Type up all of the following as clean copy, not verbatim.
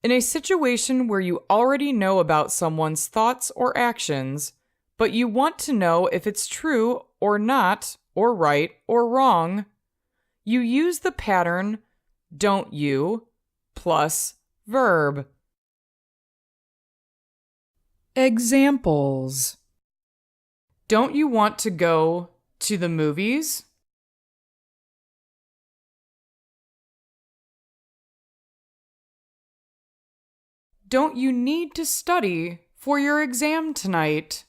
In a situation where you already know about someone's thoughts or actions, but you want to know if it's true or not, or right or wrong, you use the pattern don't you plus verb. Examples. Don't you want to go to the movies? Don't you need to study for your exam tonight?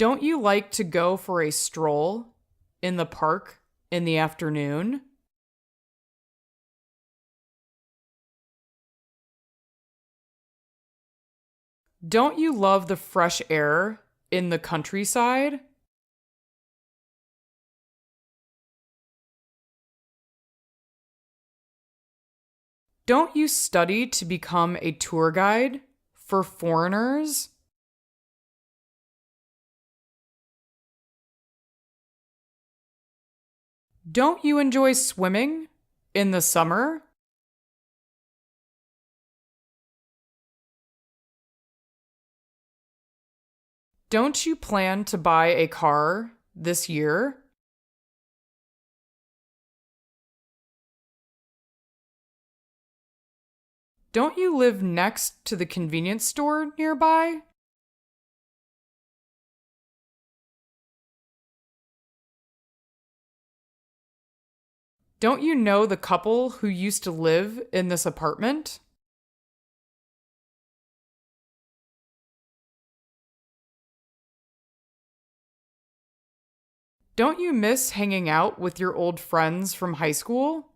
Don't you like to go for a stroll in the park in the afternoon? Don't you love the fresh air in the countryside? Don't you study to become a tour guide for foreigners? Don't you enjoy swimming in the summer? Don't you plan to buy a car this year? Don't you live next to the convenience store nearby? Don't you know the couple who used to live in this apartment? Don't you miss hanging out with your old friends from high school?